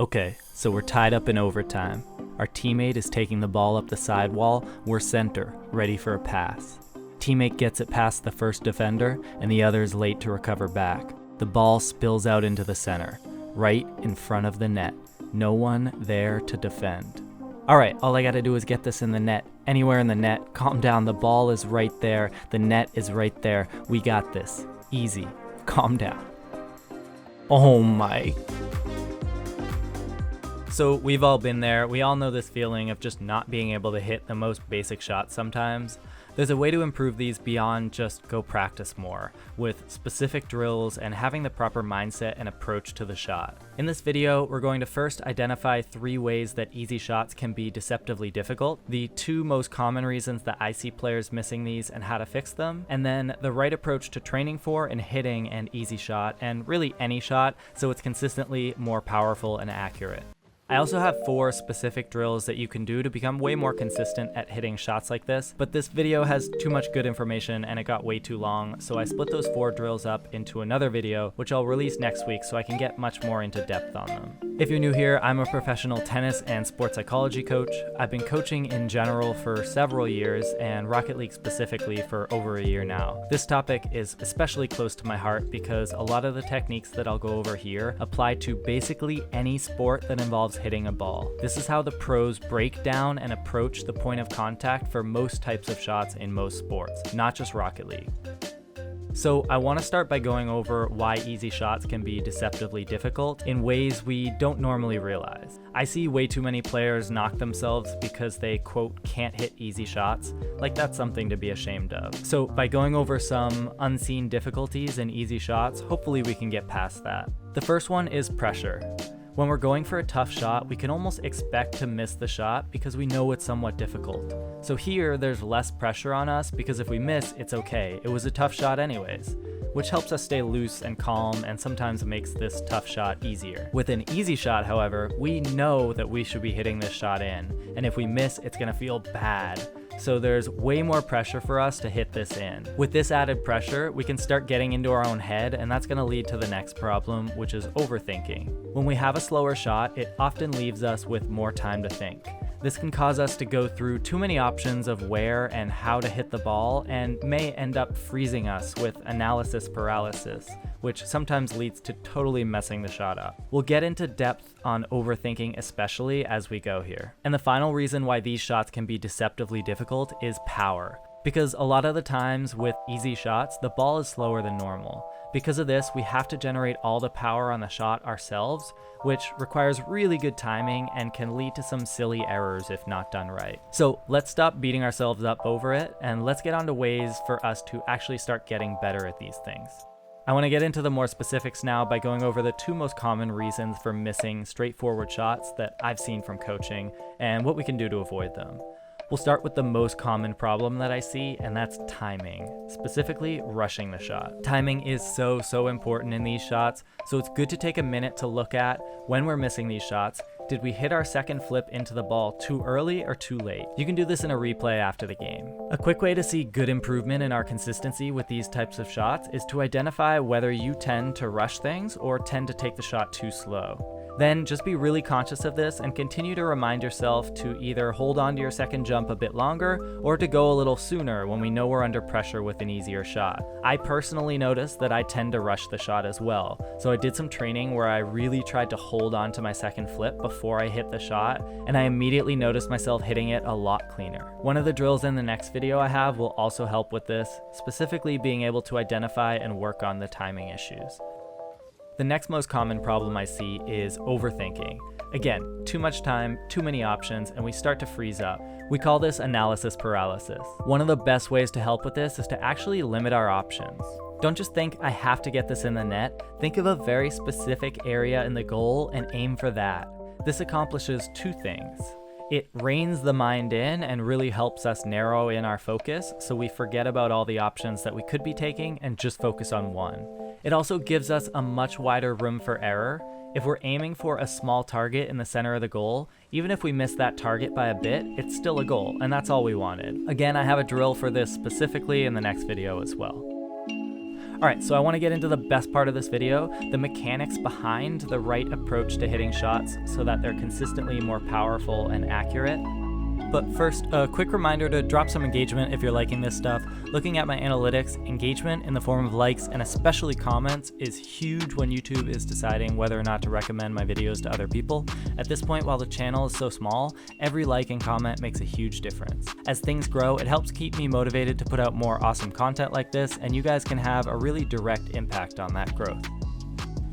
Okay, so we're tied up in overtime. Our teammate is taking the ball up the sidewall, we're center, ready for a pass. Teammate gets it past the first defender, and the other is late to recover back. The ball spills out into the center, right in front of the net. No one there to defend. Alright, all I gotta do is get this in the net. Anywhere in the net. Calm down, the ball is right there. The net is right there. We got this. Easy. Calm down. Oh my. So we've all been there. We all know this feeling of just not being able to hit the most basic shots sometimes. There's a way to improve these beyond just go practice more, with specific drills and having the proper mindset and approach to the shot. In this video, we're going to first identify 3 ways that easy shots can be deceptively difficult, the 2 most common reasons that I see players missing these and how to fix them, and then the right approach to training for and hitting an easy shot, and really any shot, so it's consistently more powerful and accurate. I also have 4 specific drills that you can do to become way more consistent at hitting shots like this, but this video has too much good information and it got way too long, so I split those 4 drills up into another video, which I'll release next week so I can get much more into depth on them. If you're new here, I'm a professional tennis and sports psychology coach. I've been coaching in general for several years and Rocket League specifically for over a year now. This topic is especially close to my heart because a lot of the techniques that I'll go over here apply to basically any sport that involves hitting a ball. This is how the pros break down and approach the point of contact for most types of shots in most sports, not just Rocket League. So I want to start by going over why easy shots can be deceptively difficult in ways we don't normally realize. I see way too many players knock themselves because they, quote, can't hit easy shots, like that's something to be ashamed of. So by going over some unseen difficulties in easy shots, hopefully we can get past that. The first one is pressure. When we're going for a tough shot, we can almost expect to miss the shot because we know it's somewhat difficult. So here, there's less pressure on us because if we miss, it's okay. It was a tough shot anyways, which helps us stay loose and calm and sometimes makes this tough shot easier. With an easy shot, however, we know that we should be hitting this shot in, and if we miss, it's gonna feel bad. So there's way more pressure for us to hit this in. With this added pressure, we can start getting into our own head, and that's gonna lead to the next problem, which is overthinking. When we have a slower shot, it often leaves us with more time to think. This can cause us to go through too many options of where and how to hit the ball and may end up freezing us with analysis paralysis, which sometimes leads to totally messing the shot up. We'll get into depth on overthinking especially as we go here. And the final reason why these shots can be deceptively difficult is power. Because a lot of the times with easy shots, the ball is slower than normal. Because of this, we have to generate all the power on the shot ourselves, which requires really good timing and can lead to some silly errors if not done right. So let's stop beating ourselves up over it and let's get on to ways for us to actually start getting better at these things. I want to get into the more specifics now by going over the 2 most common reasons for missing straightforward shots that I've seen from coaching and what we can do to avoid them. We'll start with the most common problem that I see, and that's timing, specifically rushing the shot. Timing is so important in these shots, so it's good to take a minute to look at when we're missing these shots. Did we hit our second flip into the ball too early or too late? You can do this in a replay after the game. A quick way to see good improvement in our consistency with these types of shots is to identify whether you tend to rush things or tend to take the shot too slow. Then just be really conscious of this and continue to remind yourself to either hold on to your second jump a bit longer or to go a little sooner when we know we're under pressure with an easier shot. I personally noticed that I tend to rush the shot as well, so I did some training where I really tried to hold on to my second flip before I hit the shot, and I immediately noticed myself hitting it a lot cleaner. One of the drills in the next video I have will also help with this, specifically being able to identify and work on the timing issues. The next most common problem I see is overthinking. Again, too much time, too many options, and we start to freeze up. We call this analysis paralysis. One of the best ways to help with this is to actually limit our options. Don't just think, I have to get this in the net. Think of a very specific area in the goal and aim for that. This accomplishes 2 things. It reins the mind in and really helps us narrow in our focus so we forget about all the options that we could be taking and just focus on one. It also gives us a much wider room for error. If we're aiming for a small target in the center of the goal, even if we miss that target by a bit, it's still a goal, and that's all we wanted. Again, I have a drill for this specifically in the next video as well. Alright, so I want to get into the best part of this video, the mechanics behind the right approach to hitting shots so that they're consistently more powerful and accurate. But first, a quick reminder to drop some engagement if you're liking this stuff. Looking at my analytics, engagement in the form of likes and especially comments is huge when YouTube is deciding whether or not to recommend my videos to other people. At this point, while the channel is so small, every like and comment makes a huge difference. As things grow, it helps keep me motivated to put out more awesome content like this, and you guys can have a really direct impact on that growth.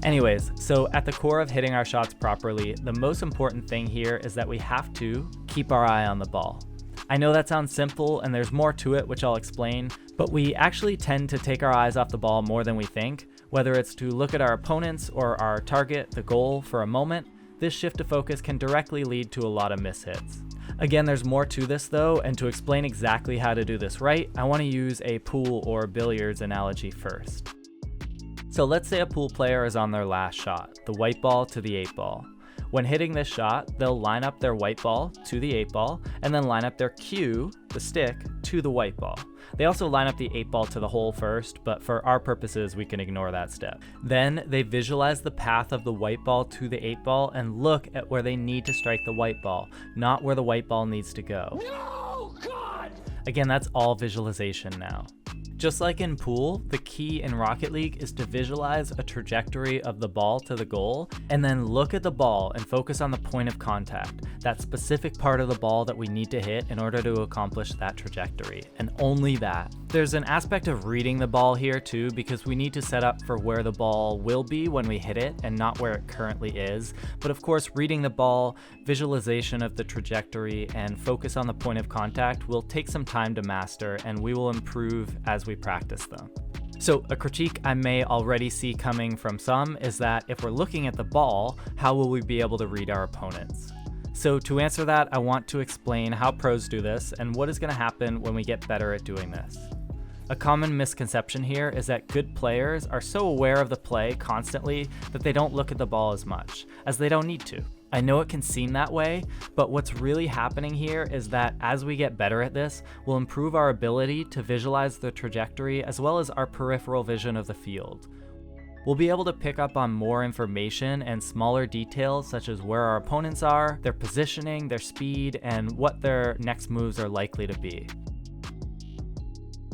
Anyways, so at the core of hitting our shots properly, the most important thing here is that we have to keep our eye on the ball. I know that sounds simple and there's more to it, which I'll explain, but we actually tend to take our eyes off the ball more than we think. Whether it's to look at our opponents or our target, the goal, for a moment, this shift of focus can directly lead to a lot of mishits. Again, there's more to this though, and to explain exactly how to do this right, I want to use a pool or billiards analogy first. So let's say a pool player is on their last shot, the white ball to the 8 ball. When hitting this shot, they'll line up their white ball to the 8 ball, and then line up their cue, the stick, to the white ball. They also line up the 8 ball to the hole first, but for our purposes, we can ignore that step. Then they visualize the path of the white ball to the 8 ball and look at where they need to strike the white ball, not where the white ball needs to go. No, God! Again, that's all visualization now. Just like in pool, the key in Rocket League is to visualize a trajectory of the ball to the goal, and then look at the ball and focus on the point of contact, that specific part of the ball that we need to hit in order to accomplish that trajectory, and only that. There's an aspect of reading the ball here too, because we need to set up for where the ball will be when we hit it and not where it currently is. But of course, reading the ball, visualization of the trajectory, and focus on the point of contact will take some time to master, and we will improve as we practice them. So a critique I may already see coming from some is that if we're looking at the ball, how will we be able to read our opponents? So to answer that, I want to explain how pros do this and what is going to happen when we get better at doing this. A common misconception here is that good players are so aware of the play constantly that they don't look at the ball as much, as they don't need to. I know it can seem that way, but what's really happening here is that as we get better at this, we'll improve our ability to visualize the trajectory as well as our peripheral vision of the field. We'll be able to pick up on more information and smaller details such as where our opponents are, their positioning, their speed, and what their next moves are likely to be.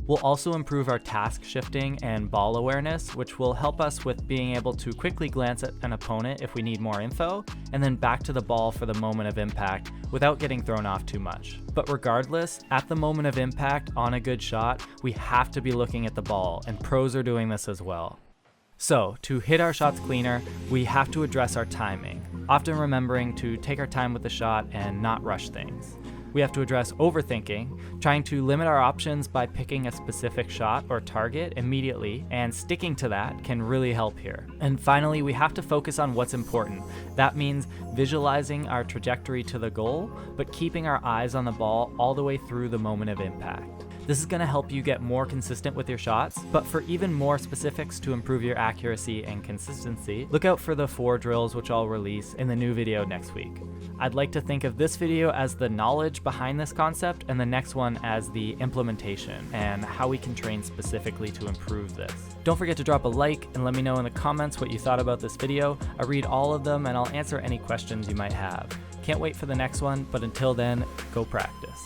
We'll also improve our task shifting and ball awareness, which will help us with being able to quickly glance at an opponent if we need more info, and then back to the ball for the moment of impact without getting thrown off too much. But regardless, at the moment of impact on a good shot, we have to be looking at the ball, and pros are doing this as well. So, to hit our shots cleaner, we have to address our timing, often remembering to take our time with the shot and not rush things. We have to address overthinking, trying to limit our options by picking a specific shot or target immediately, and sticking to that can really help here. And finally, we have to focus on what's important. That means visualizing our trajectory to the goal, but keeping our eyes on the ball all the way through the moment of impact. This is going to help you get more consistent with your shots, but for even more specifics to improve your accuracy and consistency, look out for the 4 drills which I'll release in the new video next week. I'd like to think of this video as the knowledge behind this concept and the next one as the implementation and how we can train specifically to improve this. Don't forget to drop a like and let me know in the comments what you thought about this video. I read all of them and I'll answer any questions you might have. Can't wait for the next one, but until then, go practice.